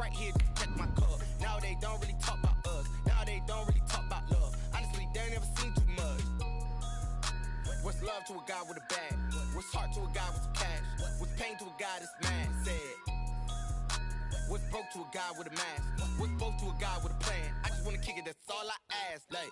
right here to protect my club. Now they don't really talk about us. Now they don't really talk about love. Honestly, they ain't never seen too much. What's love to a guy with a bag? What's heart to a guy with some cash? What's pain to a guy that's mad? Said. What's broke to a guy with a mask? What's both to a guy with a plan? I just wanna kick it, that's all I ask. Like,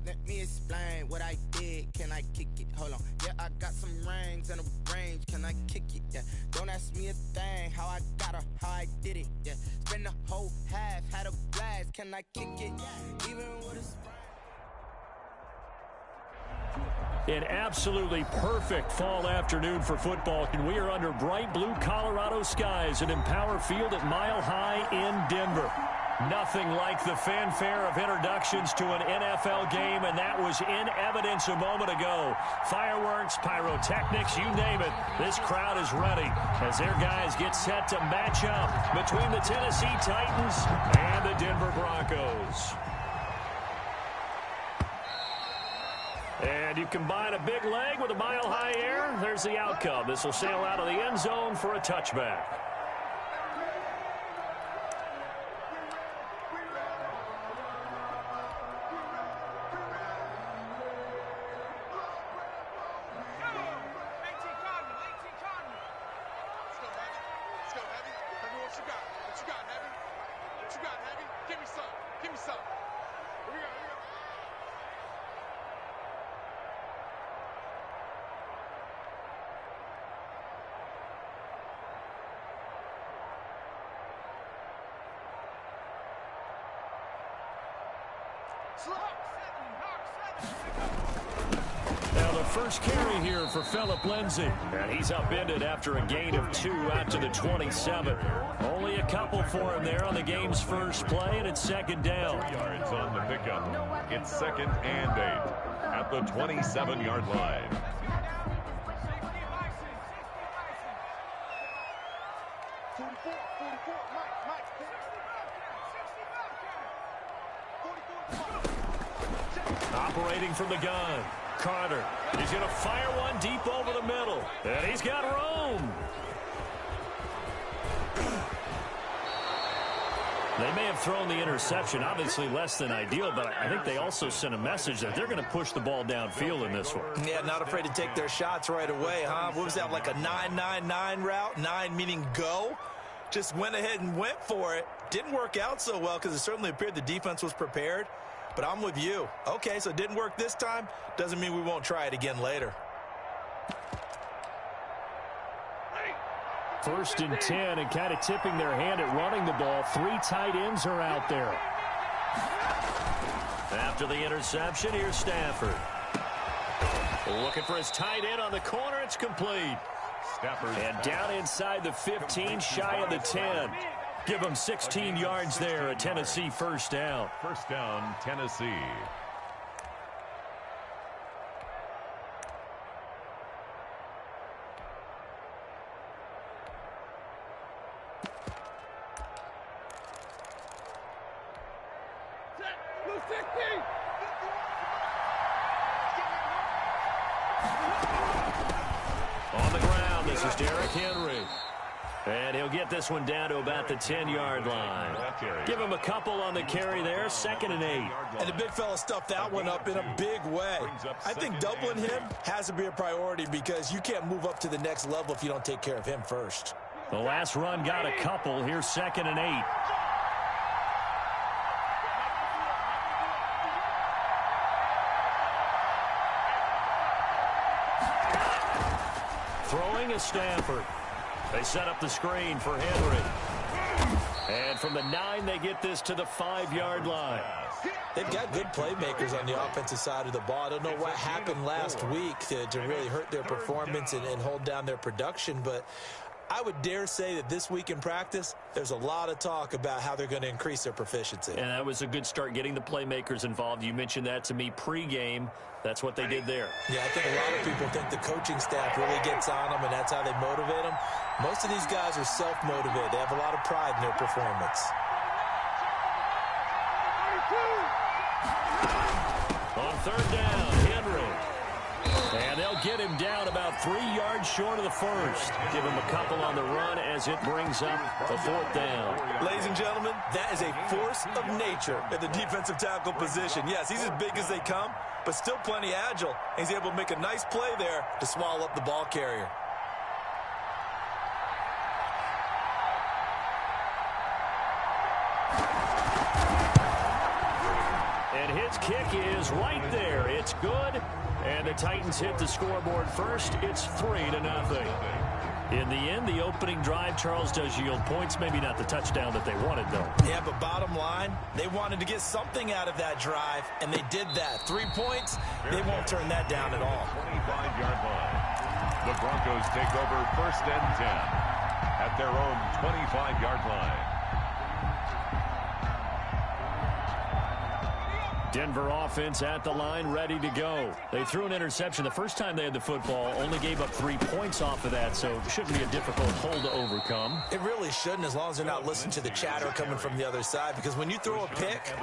let me explain what I did. Can I kick it? Hold on. Yeah, I got some rings and a range. Can I kick it? Yeah. Don't ask me a thing. How I got her, how I did it. Yeah. Spend the whole half, had a blast. Can I kick it? Even with a spring. An absolutely perfect fall afternoon for football, and we are under bright blue Colorado skies at Empower Field at Mile High in Denver. Nothing like the fanfare of introductions to an NFL game, and that was in evidence a moment ago. Fireworks, pyrotechnics, you name it. This crowd is ready as their guys get set to match up between the Tennessee Titans and the Denver Broncos. And you combine a big leg with a mile-high air, there's the outcome. This will sail out of the end zone for a touchback. Now the first carry here for Phillip Lindsay. And he's upended after a gain of 2 out to the 27. Only a couple for him there on the game's first play, and it's second down. 3 yards on the pickup. It's 2nd and 8 at the 27-yard line. Operating from the gun, Carter. He's going to fire one deep over the middle. And he's got room. They may have thrown the interception, obviously less than ideal, but I think they also sent a message that they're going to push the ball downfield in this one. Yeah, not afraid to take their shots right away, huh? What was that, like a 9-9-9 route? 9 meaning go? Just went ahead and went for it. Didn't work out so well because it certainly appeared the defense was prepared. But I'm with you. Okay, so it didn't work this time. Doesn't mean we won't try it again later. 1st and 10, and kind of tipping their hand at running the ball. 3 tight ends are out there. After the interception, here's Stafford. Looking for his tight end on the corner. It's complete. Stafford. And down inside the 15, shy of the 10. Give them 16 yards there, a Tennessee first down. First down, Tennessee. On the ground, this is Derrick Henry. And he'll get this one down to about the 10-yard line. Give him a couple on the carry there, 2nd and 8. And the big fella stuffed that one up in a big way. I think doubling him has to be a priority because you can't move up to the next level if you don't take care of him first. The last run got a couple. Here's 2nd and 8. Throwing is Stafford. They set up the screen for Henry. And from the 9, they get this to the 5-yard line. They've got good playmakers on the offensive side of the ball. I don't know what happened last week to really hurt their performance and hold down their production, but I would dare say that this week in practice, there's a lot of talk about how they're going to increase their proficiency. And that was a good start getting the playmakers involved. You mentioned that to me pregame. That's what they did there. Yeah, I think a lot of people think the coaching staff really gets on them, and that's how they motivate them. Most of these guys are self-motivated. They have a lot of pride in their performance. On 3rd down, Henry. And they'll they'll get him down about 3 yards short of the first. Give him a couple on the run as it brings up a 4th down. Ladies and gentlemen, that is a force of nature at the defensive tackle position. Yes, he's as big as they come, but still plenty agile. He's able to make a nice play there to swallow up the ball carrier. And his kick is right there. It's good. And the Titans hit the scoreboard first. It's 3-0. In the end, the opening drive, Charles, does yield points. Maybe not the touchdown that they wanted, though. Yeah, but bottom line, they wanted to get something out of that drive, and they did that. 3 points, they won't turn that down at all. 25-yard line. The Broncos take over 1st and 10 at their own 25-yard line. Denver offense at the line, ready to go. They threw an interception the first time they had the football, only gave up 3 points off of that, so it shouldn't be a difficult hole to overcome. It really shouldn't, as long as they're not listening to the chatter coming from the other side, because when you throw a pick,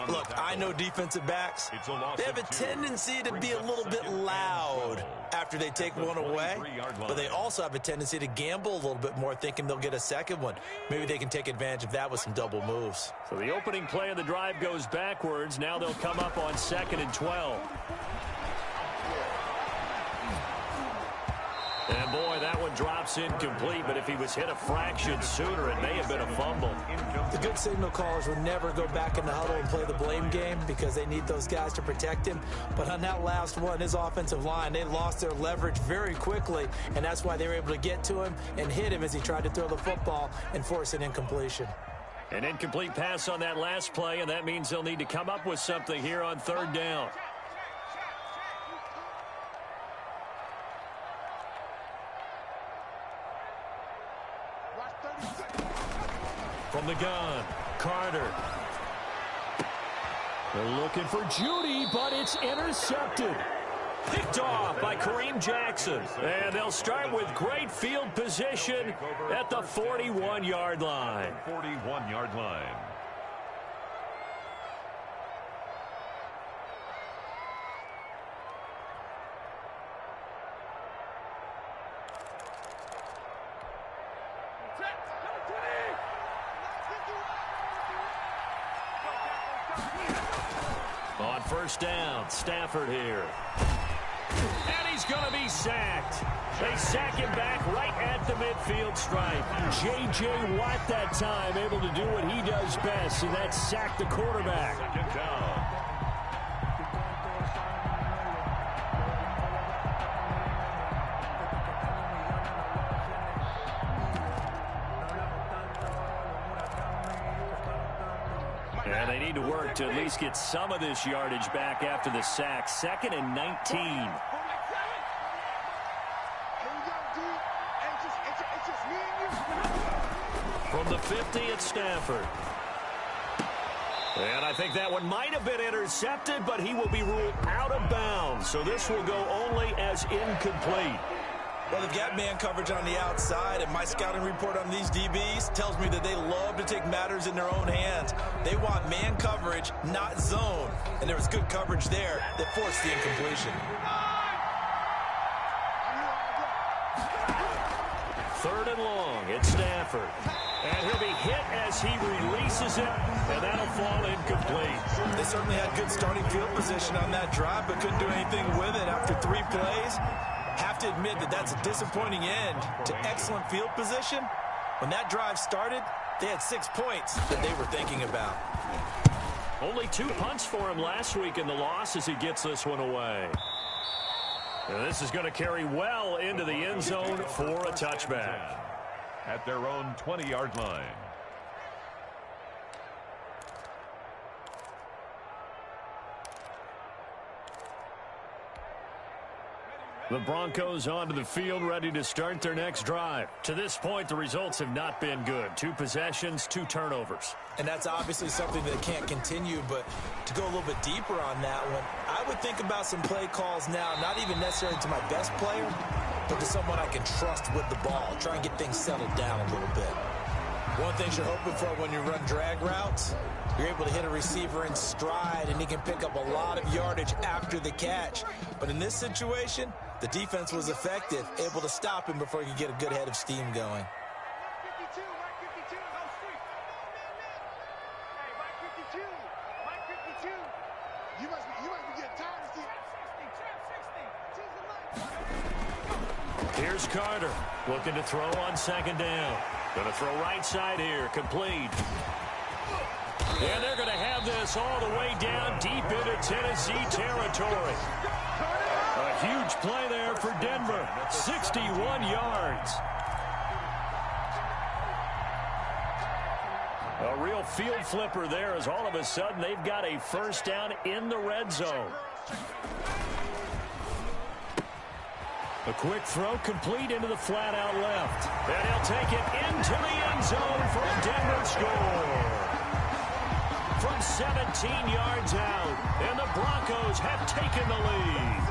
look, I know defensive backs, they have a tendency to be a little bit loud after they take one away, but they also have a tendency to gamble a little bit more, thinking they'll get a second one. Maybe they can take advantage of that with some double moves. So the opening play of the drive goes backwards. Now they'll come up on 2nd and 12. And boy, that one drops incomplete, but if he was hit a fraction sooner, it may have been a fumble. The good signal callers would never go back in the huddle and play the blame game because they need those guys to protect him. But on that last one, his offensive line, they lost their leverage very quickly, and that's why they were able to get to him and hit him as he tried to throw the football and force an incompletion. An incomplete pass on that last play, and that means they'll need to come up with something here on 3rd down. From the gun, Carter. They're looking for Judy, but it's intercepted. Picked off by Kareem Jackson. And they'll start with great field position at the 41-yard line. 41-yard line. On 1st down, Stafford here. And he's going to be sacked. They sack him back right at the midfield stripe. J.J. Watt that time able to do what he does best, and that's sack the quarterback. 2nd down. And they need to work to at least get some of this yardage back after the sack. 2nd and 19. From the 50, it's Stafford. And I think that one might have been intercepted, but he will be ruled out of bounds. So this will go only as incomplete. Well, they've got man coverage on the outside, and my scouting report on these DBs tells me that they love to take matters in their own hands. They want man coverage, not zone. And there was good coverage there that forced the incompletion. 3rd and long, it's Stafford. And he'll be hit as he releases it, and that'll fall incomplete. They certainly had good starting field position on that drive, but couldn't do anything with it after 3 plays. Have to admit that that's a disappointing end to excellent field position. When that drive started, they had 6 points that they were thinking about. Only 2 punts for him last week in the loss as he gets this one away. And this is going to carry well into the end zone for a touchback. At their own 20-yard line. The Broncos onto the field, ready to start their next drive. To this point, the results have not been good. 2 possessions, 2 turnovers. And that's obviously something that can't continue, but to go a little bit deeper on that one, I would think about some play calls now, not even necessarily to my best player, but to someone I can trust with the ball. Try and get things settled down a little bit. One thing you're hoping for when you run drag routes, you're able to hit a receiver in stride, and he can pick up a lot of yardage after the catch. But in this situation, The defense was effective, able to stop him before he could get a good head of steam going. Here's Carter looking to throw on second down. Going to throw right side here, complete. And they're going to have this all the way down deep into Tennessee territory. A huge play there for Denver. 61 yards. A real field flipper there as all of a sudden they've got a first down in the red zone. A quick throw complete into the flat out left. And he'll take it into the end zone for a Denver score. From 17 yards out, and the Broncos have taken the lead.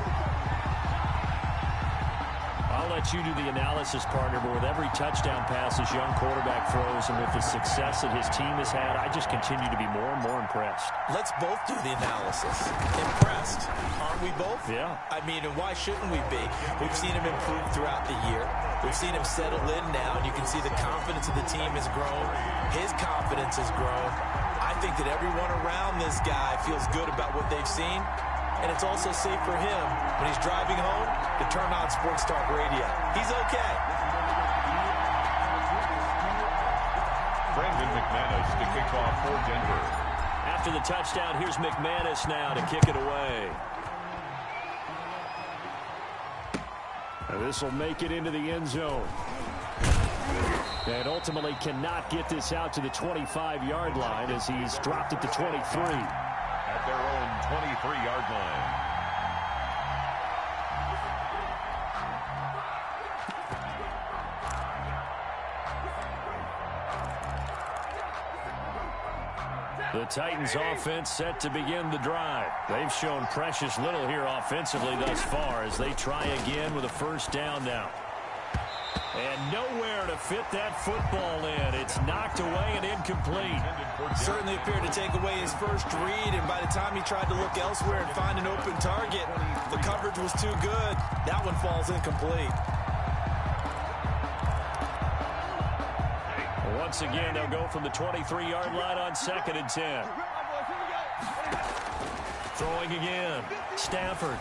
I'll let you do the analysis, partner, but with every touchdown pass this young quarterback throws and with the success that his team has had, I just continue to be more and more impressed. Let's both do the analysis. Impressed. Aren't we both? Yeah. I mean, and why shouldn't we be? We've seen him improve throughout the year. We've seen him settle in now, and you can see the confidence of the team has grown. His confidence has grown. I think that everyone around this guy feels good about what they've seen, and it's also safe for him when he's driving home to turn on Sports Talk Radio. He's okay. Brandon McManus to kick off for Denver. After the touchdown, here's McManus now to kick it away. And this will make it into the end zone. And ultimately cannot get this out to the 25-yard line as he's dropped it to 23. At their own 23-yard line. The Titans offense set to begin the drive. They've shown precious little here offensively thus far as they try again with a first down now. And nowhere to fit that football in. It's knocked away and incomplete. Certainly appeared to take away his first read, and by the time he tried to look elsewhere and find an open target, the coverage was too good. That one falls incomplete. Once again, they'll go from the 23-yard line on 2nd and 10. Throwing again. Stafford.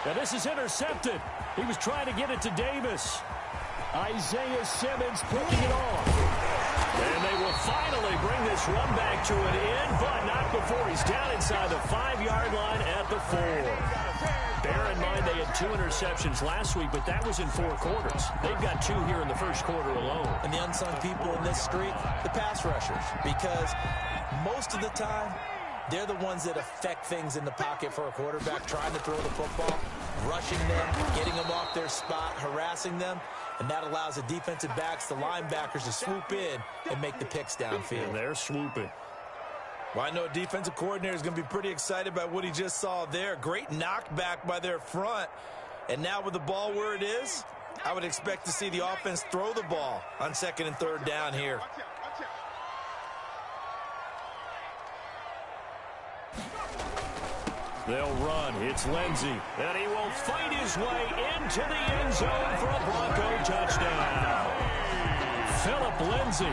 Now this is intercepted. He was trying to get it to Davis. Isaiah Simmons picking it off. And they will finally bring this run back to an end, but not before he's down inside the 5-yard line at the 4. Bear in mind they had 2 interceptions last week, but that was in 4 quarters. They've got 2 here in the first quarter alone. And the unsung people in this streak, the pass rushers, because most of the time, they're the ones that affect things in the pocket for a quarterback, trying to throw the football, rushing them, getting them off their spot, harassing them, and that allows the defensive backs, the linebackers, to swoop in and make the picks downfield. And they're swooping. Well, I know a defensive coordinator is going to be pretty excited by what he just saw there. Great knockback by their front. And now with the ball where it is, I would expect to see the offense throw the ball on 2nd and 3rd down here. They'll run. It's Lindsey. And he will fight his way into the end zone for a Bronco touchdown. Phillip Lindsey,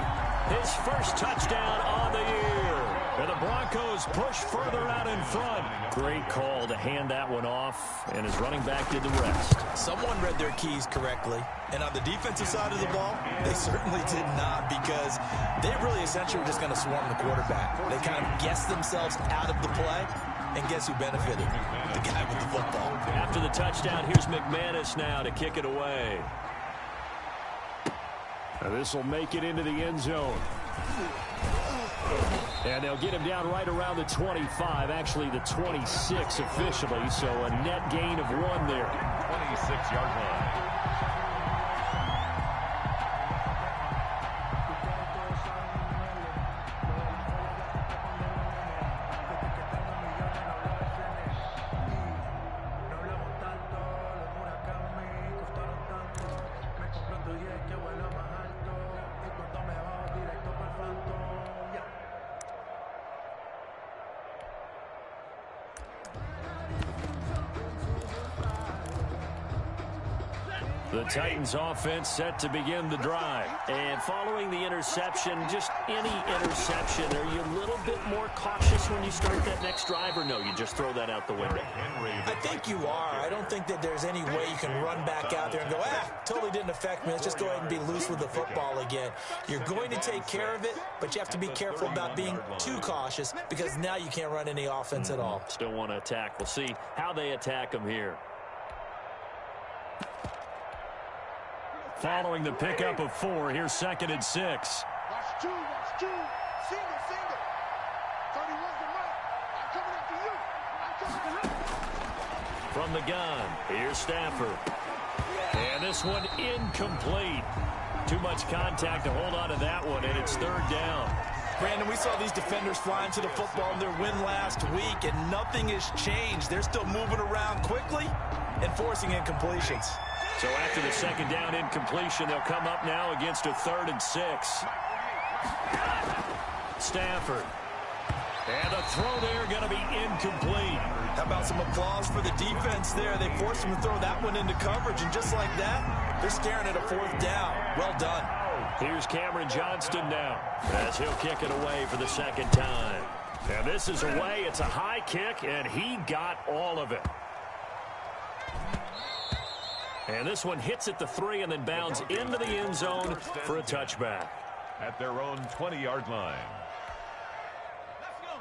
his first touchdown on the year. And the Broncos push further out in front. Great call to hand that one off, and his running back did the rest. Someone read their keys correctly, and on the defensive side of the ball, they certainly did not, because they really essentially were just going to swarm the quarterback. They kind of guessed themselves out of the play, and guess who benefited? The guy with the football. After the touchdown, here's McManus now to kick it away. This will make it into the end zone. And they'll get him down right around the 25, actually the 26 officially, so a net gain of 1 there. 26-yard line. The Titans offense set to begin the drive. And following the interception, just any interception, are you a little bit more cautious when you start that next drive, or no, you just throw that out the window? I think you are. I don't think that there's any way you can run back out there and go, totally didn't affect me. Let's just go ahead and be loose with the football again. You're going to take care of it, but you have to be careful about being too cautious because now you can't run any offense at all. Still want to attack. We'll see how they attack them here. Following the pickup of 4, here's 2nd and 6. Watch two. Single. 31 to Mike. I'm coming after you. From the gun, here's Stafford. And this one incomplete. Too much contact to hold on to that one, and it's 3rd down. Brandon, we saw these defenders flying to the football in their win last week, and nothing has changed. They're still moving around quickly and forcing incompletions. So after the 2nd down incompletion, they'll come up now against a 3rd and 6. Stafford. And the throw there going to be incomplete. How about some applause for the defense there? They forced him to throw that one into coverage, and just like that, they're staring at a 4th down. Well done. Here's Cameron Johnston now as he'll kick it away for the 2nd time. And this is away. It's a high kick, and he got all of it. And this one hits at the 3 and then bounds into the end zone for a touchback. At their own 20-yard line.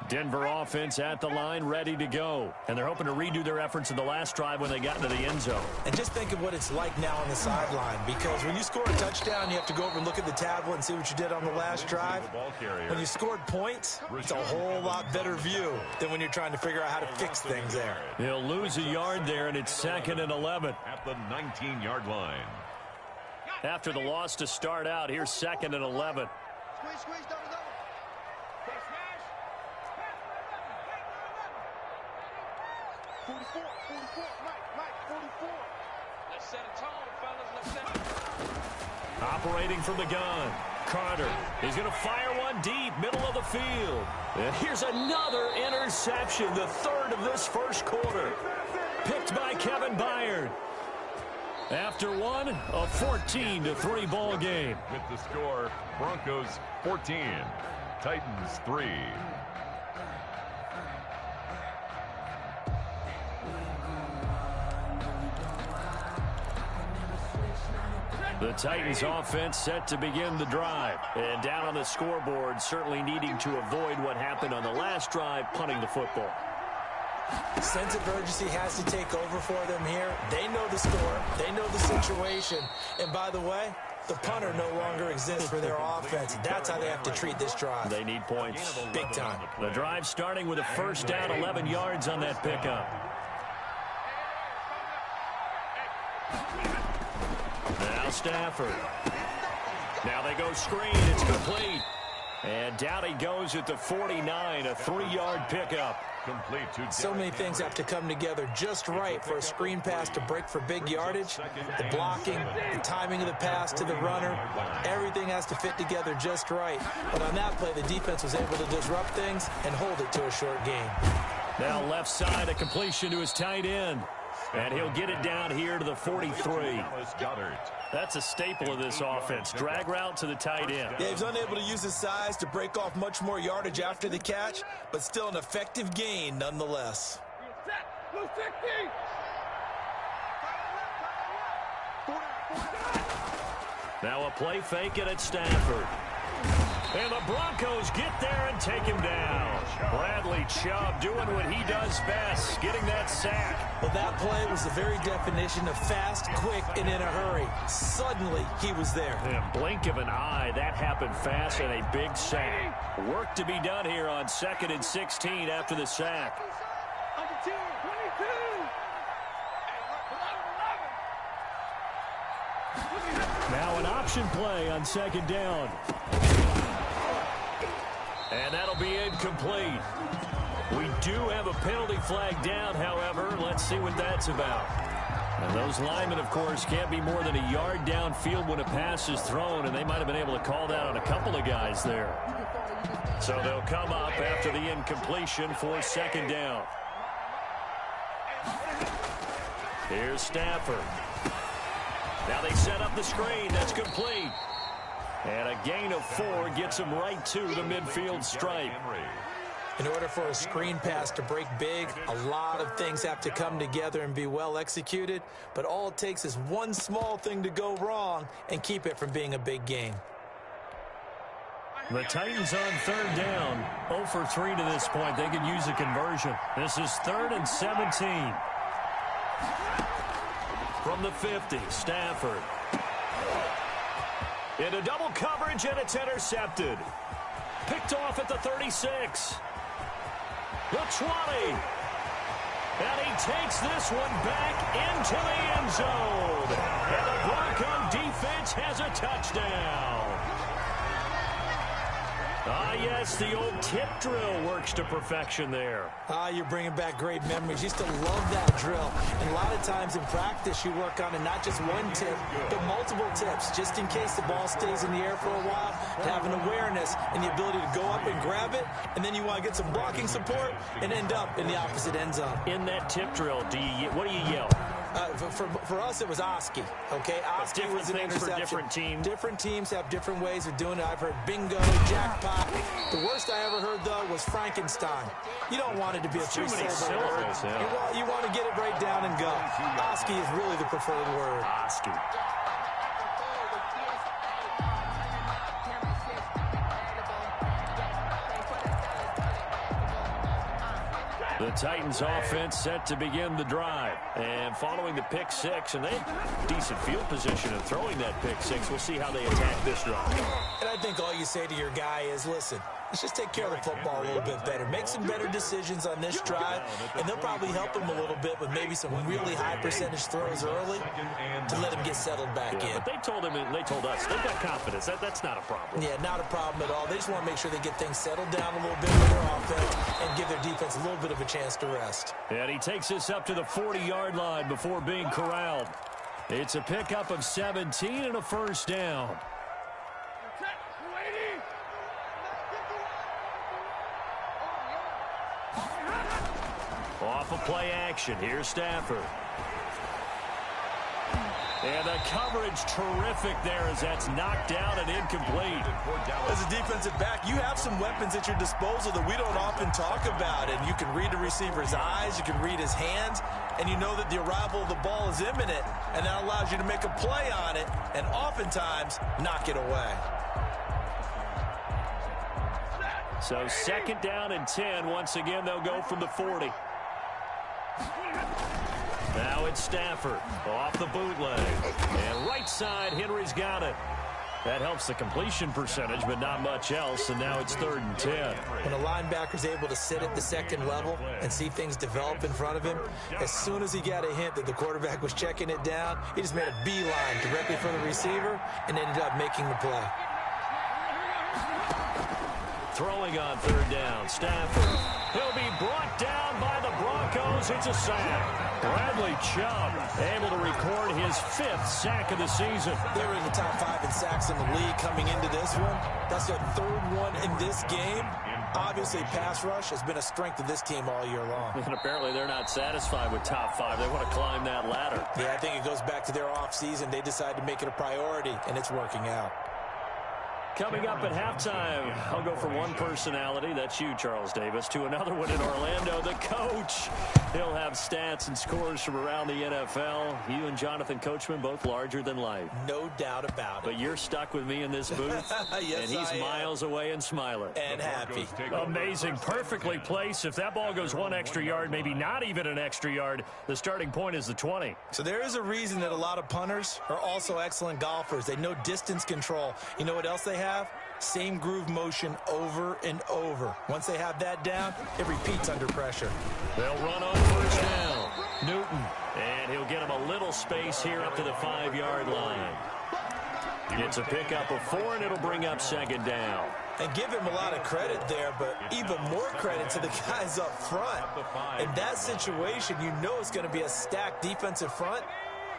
Denver offense at the line, ready to go. And they're hoping to redo their efforts in the last drive when they got into the end zone. And just think of what it's like now on the sideline, because when you score a touchdown, you have to go over and look at the tablet and see what you did on the last drive. When you scored points, it's a whole lot better view than when you're trying to figure out how to fix things there. He'll lose a yard there, and it's 2nd and 11. At the 19-yard line. After the loss to start out, here's 2nd and 11. Squeeze, double. 44, Mike, 44. Let's set a tone, fellas. Let's set it. Operating from the gun. Carter is going to fire one deep, middle of the field. And here's another interception, the 3rd of this first quarter. Picked by Kevin Byard. After one, a 14-3 ball game. With the score, Broncos 14, Titans 3. The Titans offense set to begin the drive. And down on the scoreboard, certainly needing to avoid what happened on the last drive, punting the football. Sense of urgency has to take over for them here. They know the score. They know the situation. And by the way, the punter no longer exists for their offense. That's how they have to treat this drive. They need points. Big time. The drive starting with a 1st down, 11 yards on that pickup. Now Stafford. Now they go screen. It's complete. And down he goes at the 49, a 3-yard pickup. Complete to so many things have to come together just right for a screen pass to break for big yardage. The blocking, the timing of the pass to the runner, everything has to fit together just right. But on that play, the defense was able to disrupt things and hold it to a short game. Now left side, a completion to his tight end. And he'll get it down here to the 43. That's a staple of this offense. Drag route to the tight end. Yeah, he's unable to use his size to break off much more yardage after the catch, but still an effective gain nonetheless. Now a play fake it at Stafford. And the Broncos get there and take him down. Bradley Chubb doing what he does best, getting that sack. Well, that play was the very definition of fast, quick, and in a hurry. Suddenly, he was there. In a blink of an eye, that happened fast and a big sack. Work to be done here on 2nd and 16 after the sack. Now an option play on 2nd down. And that'll be incomplete. We do have a penalty flag down, however. Let's see what that's about. And those linemen, of course, can't be more than a yard downfield when a pass is thrown, and they might have been able to call that on a couple of guys there. So they'll come up after the incompletion for 2nd down. Here's Stafford. Now they set up the screen. That's complete. And a gain of 4 gets him right to the midfield stripe. In order for a screen pass to break big, a lot of things have to come together and be well executed. But all it takes is one small thing to go wrong and keep it from being a big gain. The Titans on third down. 0 for 3 to this point. They could use a conversion. This is 3rd and 17. From the 50, Stafford. Into double coverage, and it's intercepted. Picked off at the 36. The 20. And he takes this one back into the end zone. And the Bronco defense has a touchdown. Ah, yes, the old tip drill works to perfection there. You're bringing back great memories. Used to love that drill. And a lot of times in practice, you work on it, not just one tip, but multiple tips, just in case the ball stays in the air for a while, to have an awareness and the ability to go up and grab it, and then you want to get some blocking support and end up in the opposite end zone. In that tip drill, what do you yell? For us, it was Oski. Okay, Oski was an interception. For different teams. Different teams have different ways of doing it. I've heard bingo, jackpot. The worst I ever heard, though, was Frankenstein. You don't want it to be a three-syllable word. Yeah. You want to get it right down and go. Oski is really the preferred word. Oski. The Titans offense set to begin the drive. And following the pick 6, and they have decent field position in throwing that pick 6. We'll see how they attack this drive. And I think all you say to your guy is, listen, let's just take care of the football a little bit better. Make some better decisions on this drive, and they'll probably help him a little bit with maybe some really high percentage throws early to let him get settled back in. But they told us, they've got confidence. That's not a problem. Yeah, not a problem at all. They just want to make sure they get things settled down a little bit with their offense and give their defense a little bit of a chance to rest. And he takes us up to the 40-yard line before being corralled. It's a pickup of 17 and a first down. Off of play action. Here's Stafford. And the coverage terrific there as that's knocked down and incomplete. As a defensive back, you have some weapons at your disposal that we don't often talk about. And you can read the receiver's eyes, you can read his hands, and you know that the arrival of the ball is imminent. And that allows you to make a play on it and oftentimes knock it away. So 2nd down and 10. Once again, they'll go from the 40. Now it's Stafford off the bootleg. And right side, Henry's got it. That helps the completion percentage, but not much else. And now it's 3rd and 10. When a linebacker's able to sit at the second level and see things develop in front of him, as soon as he got a hint that the quarterback was checking it down, he just made a beeline directly for the receiver and ended up making the play. Throwing on 3rd down, Stafford. He'll be brought down by the Broncos. It's a sack. Bradley Chubb able to record his 5th sack of the season. They were in the top 5 in sacks in the league coming into this one. That's their 3rd one in this game. Obviously, pass rush has been a strength of this team all year long. And apparently they're not satisfied with top 5. They want to climb that ladder. Yeah, I think it goes back to their offseason. They decided to make it a priority, and it's working out. Coming up at halftime, I'll go from one personality, that's you, Charles Davis, to another one in Orlando, the coach. He'll have stats and scores from around the NFL. You and Jonathan Coachman, both larger than life. No doubt about it. But you're stuck with me in this booth, yes, and he's miles away and smiling. And happy. Amazing, perfectly placed. If that ball goes 1 extra yard, maybe not even an extra yard, the starting point is the 20. So there is a reason that a lot of punters are also excellent golfers. They know distance control. You know what else they have? Same groove motion over and over. Once they have that down, it repeats under pressure. They'll run on 1st down. Newton. And he'll get him a little space here up to the 5-yard line. It's a pickup of 4, and it'll bring up 2nd down. And give him a lot of credit there, but even more credit to the guys up front. In that situation, you know it's going to be a stacked defensive front.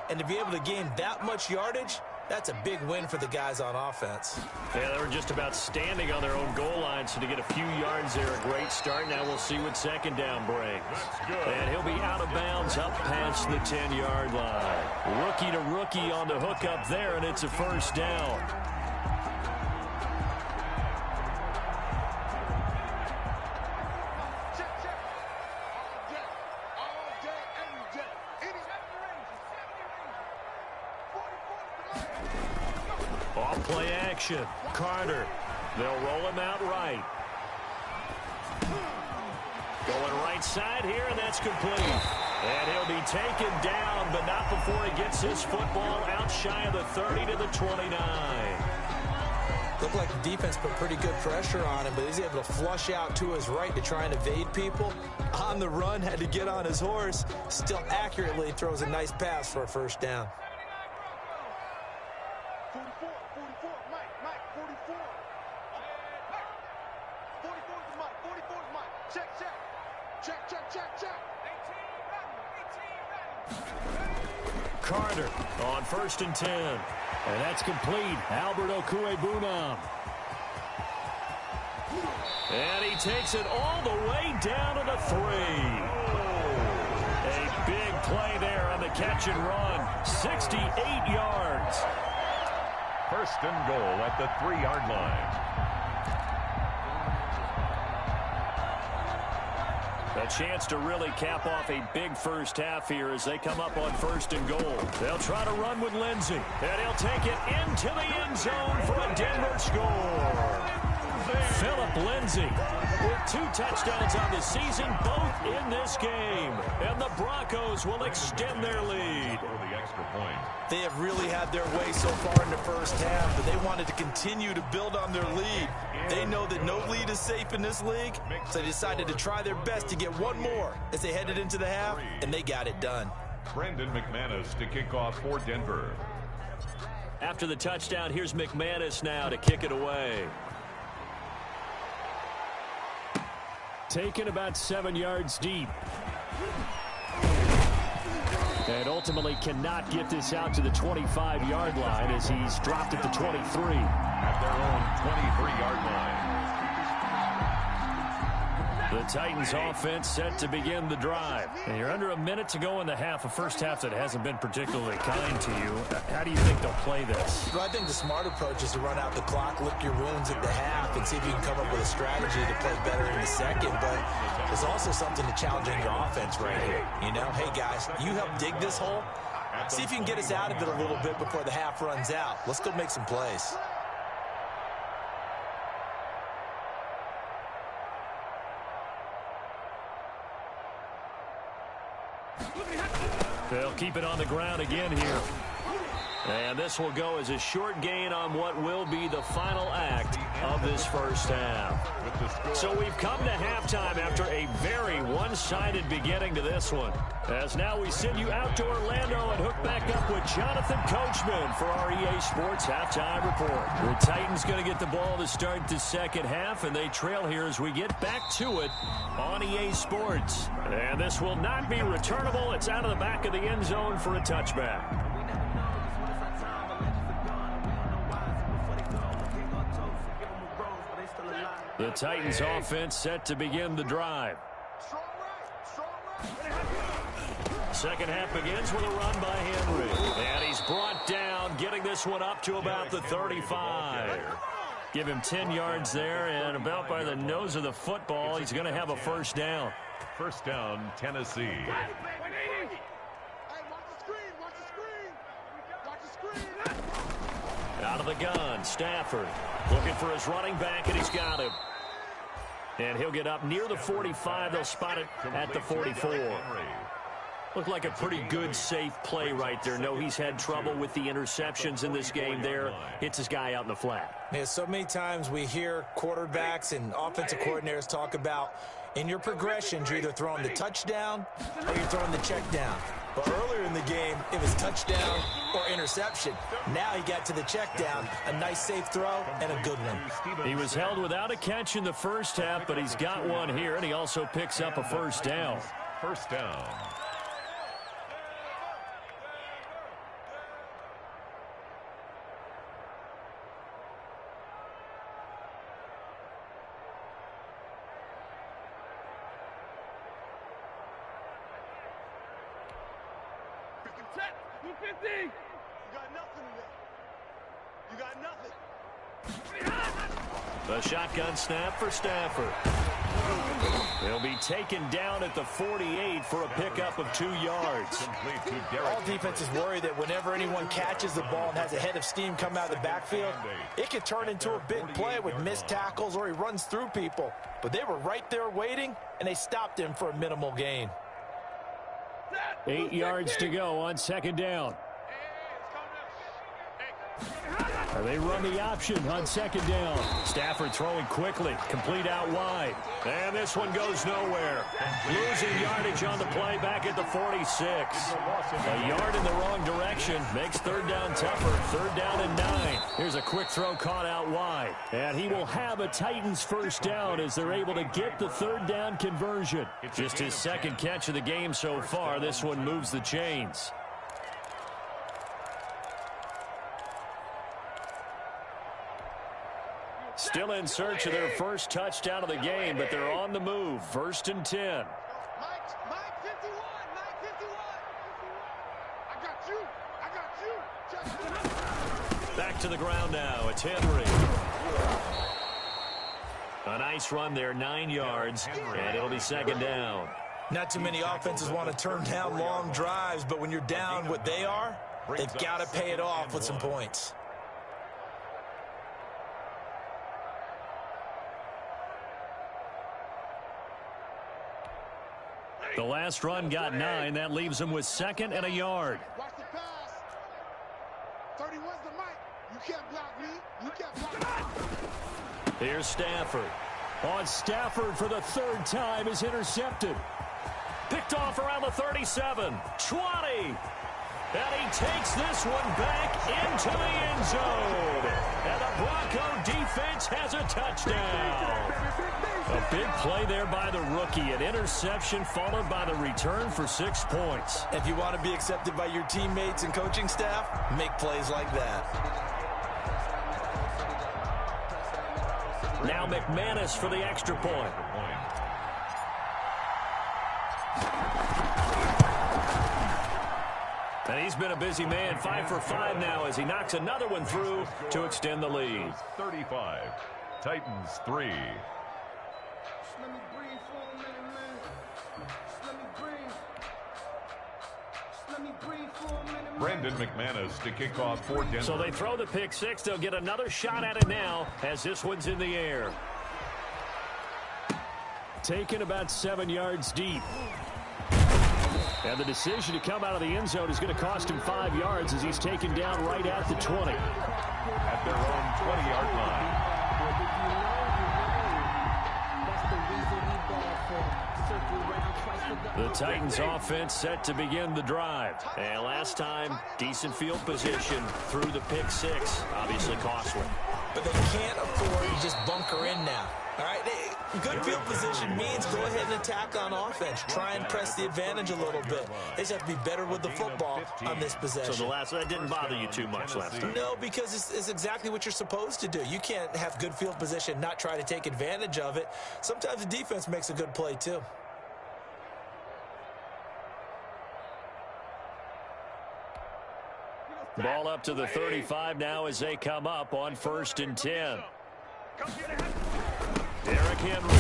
And to be able to gain that much yardage, That's a big win for the guys on offense. Yeah, they were just about standing on their own goal line, so to get a few yards there, a great start. Now we'll see what second down brings. And he'll be out of bounds up past the 10-yard line. Rookie to rookie on the hook up there, and it's a first down. Play action. Carter. They'll roll him out right. Going right side here, and that's complete. And he'll be taken down, but not before he gets his football out shy of the 30 to the 29. Looked like the defense put pretty good pressure on him, but he's able to flush out to his right to try and evade people. On the run, had to get on his horse. Still accurately throws a nice pass for a first down. 44, Mike, 44. 44 is Mike, 44 is Mike. Check. 18 Carter on 1st and 10. And that's complete. Albert Okuebunam. And he takes it all the way down to the 3. A big play there on the catch and run. 68 yards. First and goal at the 3-yard line. A chance to really cap off a big first half here as they come up on 1st and goal. They'll try to run with Lindsey. And he'll take it into the end zone for a Denver score. Philip Lindsey with 2 touchdowns on the season, both in this game. And the Broncos will extend their lead. For the extra point. They have really had their way so far in the first half, but they wanted to continue to build on their lead. They know that no lead is safe in this league, so they decided to try their best to get one more as they headed into the half, and they got it done. Brendan McManus to kick off for Denver. After the touchdown, here's McManus now to kick it away. Taken about 7 yards deep. And ultimately cannot get this out to the 25-yard line as he's dropped at the 23. At their own 23-yard line. The Titans offense set to begin the drive. And you're under a minute to go in the half, a first half that hasn't been particularly kind to you. How do you think they'll play this? Well, I think the smart approach is to run out the clock, lick your wounds at the half, and see if you can come up with a strategy to play better in the second. But there's also something to challenge in your offense right here. You know, hey, guys, you help dig this hole. See if you can get us out of it a little bit before the half runs out. Let's go make some plays. They'll keep it on the ground again here. And this will go as a short gain on what will be the final act of this first half. So we've come to halftime after a very one-sided beginning to this one. As now we send you out to Orlando and hook back up with Jonathan Coachman for our EA Sports Halftime Report. The Titans going to get the ball to start the second half, and they trail here as we get back to it on EA Sports. And this will not be returnable. It's out of the back of the end zone for a touchback. The Titans offense set to begin the drive. Second half begins with a run by Henry. And he's brought down, getting this one up to about the 35. Give him 10 yards there, and about by the nose of the football, he's going to have a first down. First down, Tennessee. Out of the gun, Stafford looking for his running back, and he's got him. And he'll get up near the 45. They'll spot it at the 44. Looked like a pretty good, safe play right there. No, he's had trouble with the interceptions in this game there. Hits his guy out in the flat. Yeah, so many times we hear quarterbacks and offensive coordinators talk about in your progressions, you're either throwing the touchdown or you're throwing the check down. But earlier in the game, it was touchdown or interception. Now he got to the check down, a nice safe throw, and a good one. He was held without a catch in the first half, but he's got one here, and he also picks up a first down. First down. 250. You got nothing today. You got nothing. The shotgun snap for Stafford. He'll be taken down at the 48 for a pickup of 2 yards. All defenses worry that whenever anyone catches the ball and has a head of steam come out of the backfield, it can turn into a big play with missed tackles or he runs through people. But they were right there waiting, and they stopped him for a minimal gain. 8 yards to go on second down. They run the option on second down. Stafford throwing quickly, complete out wide. And this one goes nowhere. Losing yardage on the play back at the 46. A yard in the wrong direction makes third down tougher. Third down and 9. Here's a quick throw caught out wide. And he will have a Titans first down as they're able to get the third down conversion. Just his second catch of the game so far. This one moves the chains. Still in search of their first touchdown of the game, but they're on the move. 1st and 10. Mike 51. Mike 51. I got you. Back to the ground now. It's Henry. A nice run there, 9 yards, and it'll be second down. Not too many offenses want to turn down long drives, but when you're down what they are, they've got to pay it off with some points. The last run got 9. That leaves them with 2nd and a yard. Watch the pass. 31's the mic. You can't block me. You can't block me. Here's Stafford. On Stafford for the 3rd time is intercepted. Picked off around the 37. 20. And he takes this one back into the end zone. And the Bronco defense has a touchdown. A big play there by the rookie. An interception followed by the return for 6 points. If you want to be accepted by your teammates and coaching staff, make plays like that. Now McManus for the extra point. And he's been a busy man, 5 for 5 now as he knocks another one through to extend the lead. 35, Titans 3. Let me breathe for a minute, man. Let me breathe. Let me breathe for a minute, man. Brandon McManus to kick off for Denver. So they throw the pick 6. They'll get another shot at it now as this one's in the air. Taken about 7 yards deep. And the decision to come out of the end zone is going to cost him 5 yards as he's taken down right at the 20. At their own 20-yard line. The Titans offense set to begin the drive. And last time, decent field position through the pick 6. Obviously costly. But they can't afford to just bunker in now. All right, good field position means go ahead and attack on offense. Try and press the advantage a little bit. They just have to be better with the football on this possession. So the last that didn't bother you too much last time? No, because it's exactly what you're supposed to do. You can't have good field position, not try to take advantage of it. Sometimes the defense makes a good play too. Ball up to the 35 now as they come up on 1st and 10. Derrick Henry.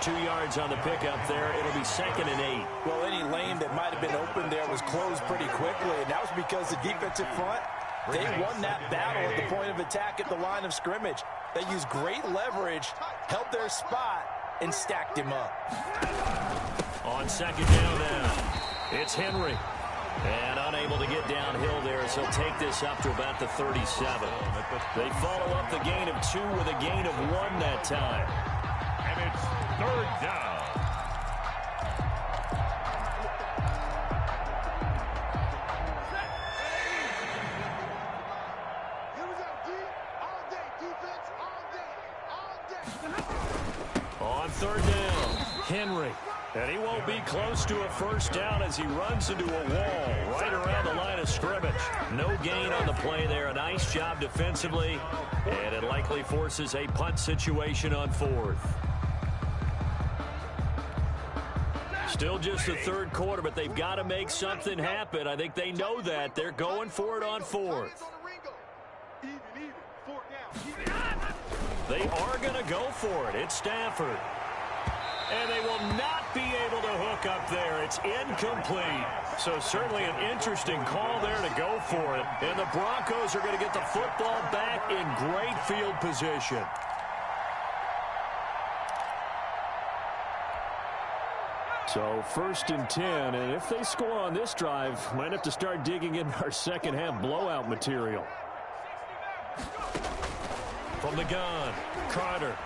2 yards on the pickup there. It'll be 2nd and 8. Well, any lane that might have been open there was closed pretty quickly, and that was because the defensive front, they won that battle at the point of attack at the line of scrimmage. They used great leverage, held their spot, and stacked him up. On 2nd down now, it's Henry. And unable to get downhill there as he'll take this up to about the 37. They follow up the gain of 2 with a gain of 1 that time. And it's 3rd down. Here we go, D. All day, defense, all day. On 3rd down, Henry. And he won't be close to a first down as he runs into a wall right around the line of scrimmage. No gain on the play there. A nice job defensively. And it likely forces a punt situation on 4th. Still just the third quarter, but they've got to make something happen. I think they know that. They're going for it on fourth. They are going to go for it. It's Stafford. And they will not be able to hook up there. It's incomplete. So certainly an interesting call there to go for it. And the Broncos are going to get the football back in great field position. So 1st and 10, and if they score on this drive, might have to start digging in our second half blowout material. From the gun, Carter.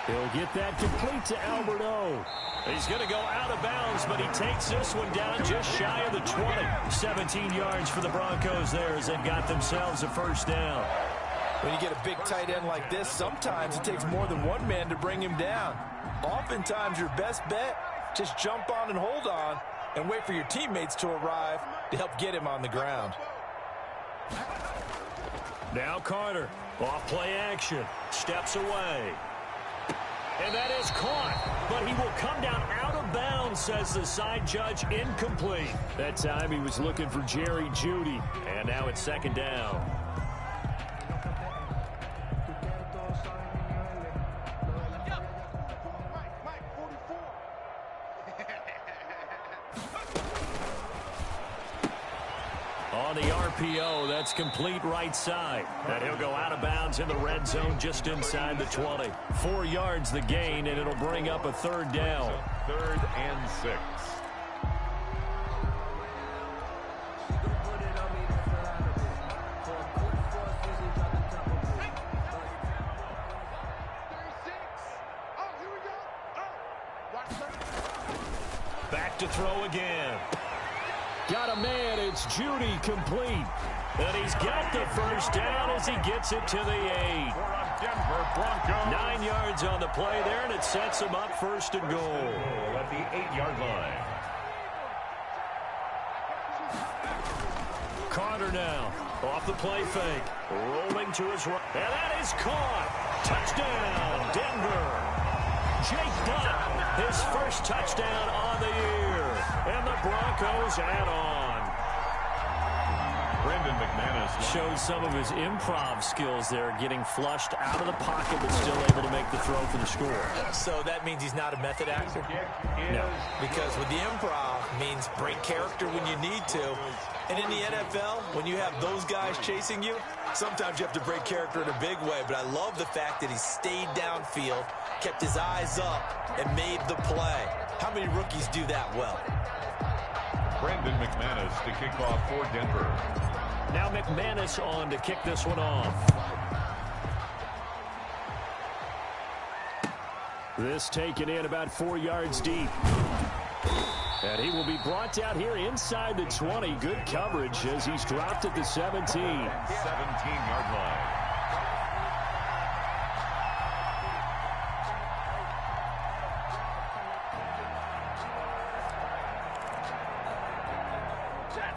He'll get that complete to Albert O. He's going to go out of bounds, but he takes this one down just shy of the 20. 17 yards for the Broncos there as they've got themselves a first down. When you get a big tight end like this, sometimes it takes more than one man to bring him down. Oftentimes, your best bet, just jump on and hold on and wait for your teammates to arrive to help get him on the ground. Now Carter, off play action, steps away. And that is caught, but he will come down out of bounds, says the side judge, incomplete. That time he was looking for Jerry Jeudy, and now it's second down. On the RPO, that's complete right side. And he'll go out of bounds in the red zone just inside the 20. 4 yards the gain, and it'll bring up a third down. 3rd and 6. Back to throw again. Got a man, it's Jeudy complete. And he's got the first down as he gets it to the 8. Denver Broncos. 9 yards on the play there, and it sets him up 1st and goal. At the 8-yard line. Carter now, off the play fake, rolling to his right. And that is caught. Touchdown, Denver. Jake Butt, his first touchdown on the year. And the Broncos add on. Brandon McManus shows some of his improv skills there, getting flushed out of the pocket but still able to make the throw for the score. So that means he's not a method actor? No. Because with the improv means break character when you need to. And in the NFL, when you have those guys chasing you, sometimes you have to break character in a big way. But I love the fact that he stayed downfield, kept his eyes up, and made the play. How many rookies do that well? Brandon McManus to kick off for Denver. Now McManus on to kick this one off. This taken in about 4 yards deep. And he will be brought down here inside the 20. Good coverage as he's dropped at the 17. 17-yard line.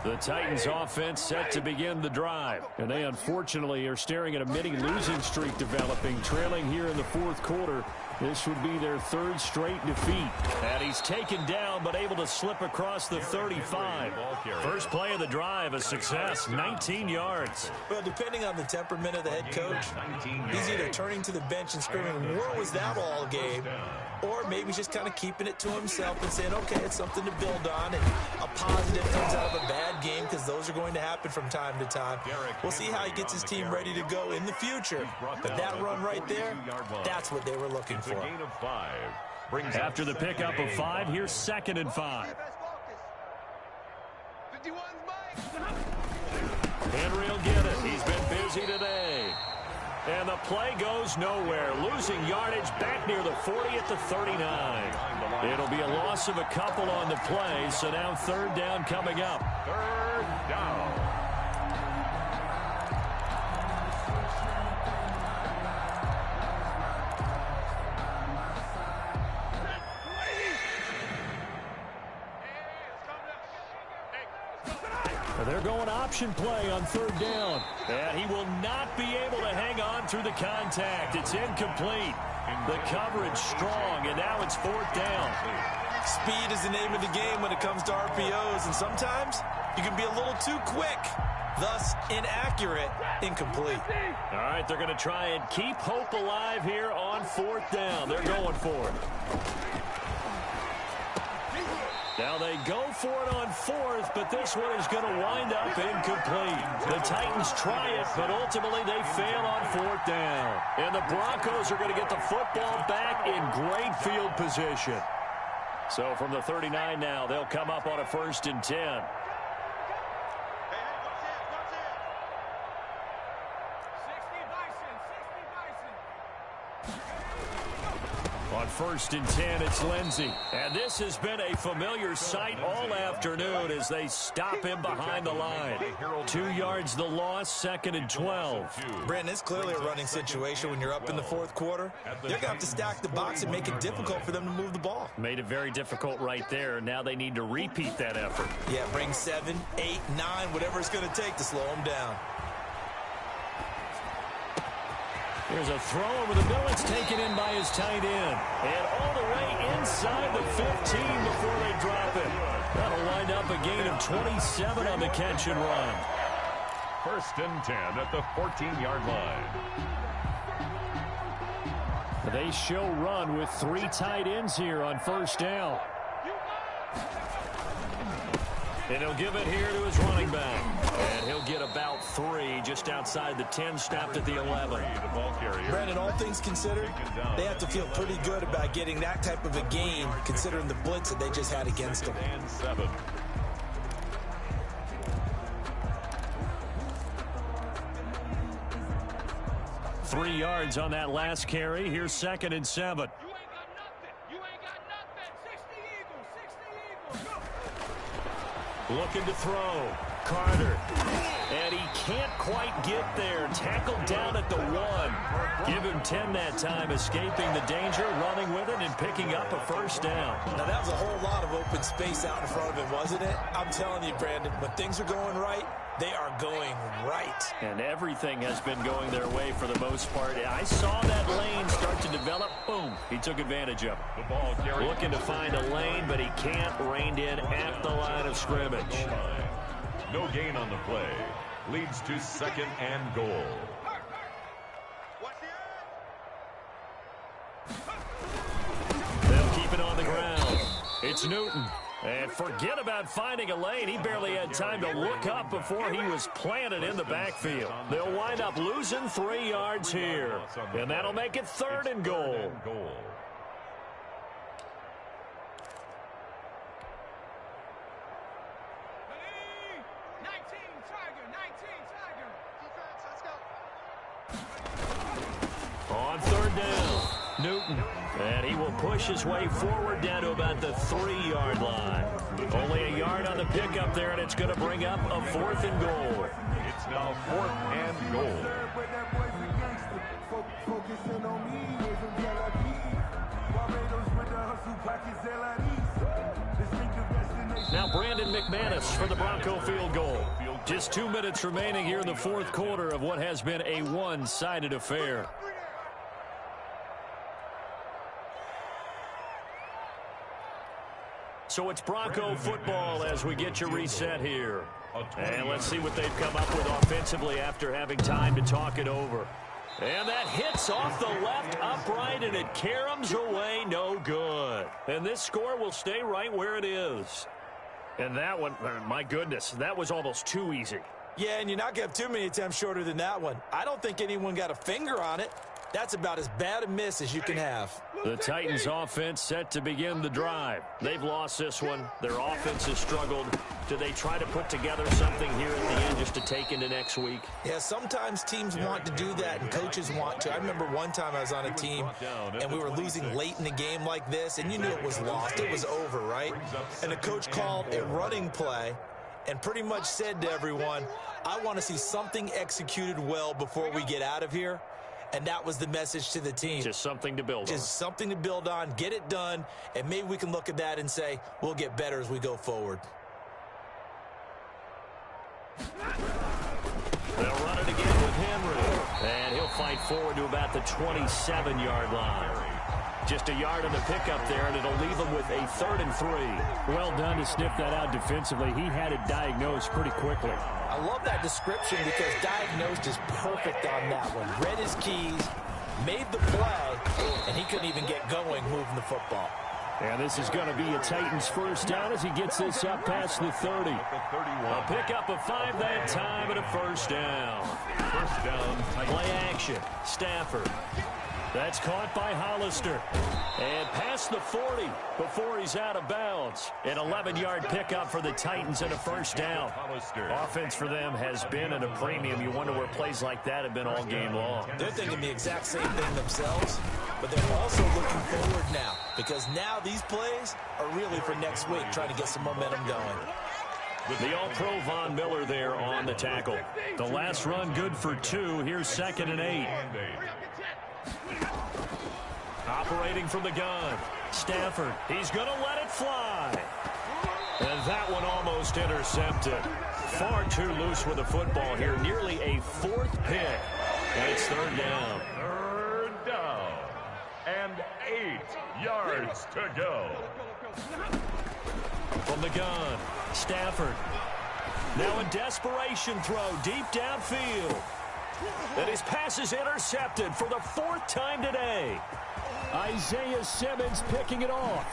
The Titans offense set to begin the drive. And they unfortunately are staring at a mini losing streak developing, trailing here in the 4th quarter. This would be their 3rd straight defeat. And he's taken down but able to slip across the 35. First play of the drive, a success, 19 yards. Well, depending on the temperament of the head coach, he's either turning to the bench and screaming, "Where was that all game?" Or maybe just kind of keeping it to himself and saying, okay, it's something to build on, and a positive comes out of a bad game because those are going to happen from time to time. We'll see how he gets his team ready to go in the future. But that run right there, that's what they were looking for. After the pickup of 5, here's 2nd and 5. Henry will get it. He's been busy today. And the play goes nowhere. Losing yardage back near the 40 at the 39. It'll be a loss of a couple on the play, so now 3rd down coming up. 3rd down. They're going option play on 3rd down. And he will not be able to hang on through the contact. It's incomplete. The coverage strong, and now it's 4th down. Speed is the name of the game when it comes to RPOs, and sometimes you can be a little too quick, thus inaccurate, incomplete. All right, they're going to try and keep hope alive here on 4th down. They're going for it. Now they go for it on 4th, but this one is going to wind up incomplete. The Titans try it, but ultimately they fail on 4th down. And the Broncos are going to get the football back in great field position. So from the 39 now, they'll come up on a 1st and 10. On 1st and 10, it's Lindsey. And this has been a familiar sight all afternoon as they stop him behind the line. 2 yards the loss, 2nd and 12. Brandon, it's clearly a running situation when you're up in the 4th quarter. They're going to have to stack the box and make it difficult for them to move the ball. Made it very difficult right there. Now they need to repeat that effort. Yeah, bring 7, 8, 9, whatever it's going to take to slow them down. There's a throw over the middle. It's taken in by his tight end. And all the way inside the 15 before they drop it. That'll wind up a gain of 27 on the catch and run. 1st and 10 at the 14-yard line. They show run with 3 tight ends here on 1st down. And he'll give it here to his running back. And he'll get about 3 just outside the 10, stopped at the 11. Brandon, all things considered, they have to feel pretty good about getting that type of a gain considering the blitz that they just had against them. 7. Three yards on that last carry. Here's 2nd and 7. Looking to throw. Carter. And he can't quite get there. Tackled down at the 1. Give him 10 that time, escaping the danger, running with it, and picking up a 1st down. Now, that was a whole lot of open space out in front of him, wasn't it? I'm telling you, Brandon, when things are going right, they are going right. And everything has been going their way for the most part. I saw that lane start to develop. Boom. He took advantage of it. The ball carried. Looking to find a lane, but he can't. Reined in at the line of scrimmage. No gain on the play. Leads to 2nd and goal. They'll keep it on the ground. It's Newton. And forget about finding a lane. He barely had time to look up before he was planted in the backfield. They'll wind up losing 3 yards here. And that'll make it 3rd and goal. On 3rd down, Newton. And he will push his way forward down to about the 3-yard line. Only a yard on the pickup there, and it's going to bring up a 4th and goal. It's now 4th and goal. Now Brandon McManus for the Bronco field goal. Just 2 minutes remaining here in the 4th quarter of what has been a one-sided affair. So it's Bronco football as we get you reset here. And let's see what they've come up with offensively after having time to talk it over. And that hits off the left upright, and it caroms away no good. And this score will stay right where it is. And that one, my goodness, that was almost too easy. Yeah, and you're not going to have too many attempts shorter than that one. I don't think anyone got a finger on it. That's about as bad a miss as you can have. The Titans offense set to begin the drive. They've lost this one. Their offense has struggled. Do they try to put together something here at the end just to take into next week? Yeah, sometimes teams want to do that and coaches want to. I remember one time I was on a team and we were losing late in the game like this, and you knew it was lost. It was over, right? And the coach called a running play and pretty much said to everyone, I want to see something executed well before we get out of here. And that was the message to the team. Just something to build on. Just something to build on, get it done, and maybe we can look at that and say, we'll get better as we go forward. They'll run it again with Henry. And he'll fight forward to about the 27-yard line. Just a yard on the pickup there, and it'll leave him with a 3rd and 3. Well done to sniff that out defensively. He had it diagnosed pretty quickly. I love that description because diagnosed is perfect on that one. Read his keys, made the play, and he couldn't even get going moving the football. And this is going to be a Titans first down as he gets this up past the 30. A pickup of 5 that time and a first down. First down. Play action. Stafford. That's caught by Hollister. And past the 40 before he's out of bounds. An 11-yard pickup for the Titans and a first down. Offense for them has been at a premium. You wonder where plays like that have been all game long. They're thinking the exact same thing themselves, but they're also looking forward now because now these plays are really for next week, trying to get some momentum going. The All-Pro Von Miller there on the tackle. The last run good for 2. Here's 2nd and 8. Operating from the gun. Stafford. He's going to let it fly. And that one almost intercepted. Far too loose with the football here. Nearly a 4th pick. And it's 3rd down. 3rd down. And 8 yards to go. From the gun. Stafford. Now a desperation throw deep downfield. And his pass is intercepted for the 4th time today. Isaiah Simmons picking it off.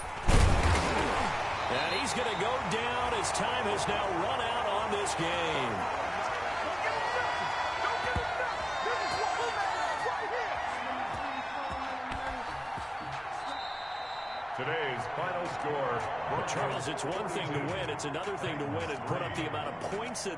And he's going to go down as time has now run out on this game. Today's final score. Well, Charles, it's one thing to win. It's another thing to win and put up the amount of points that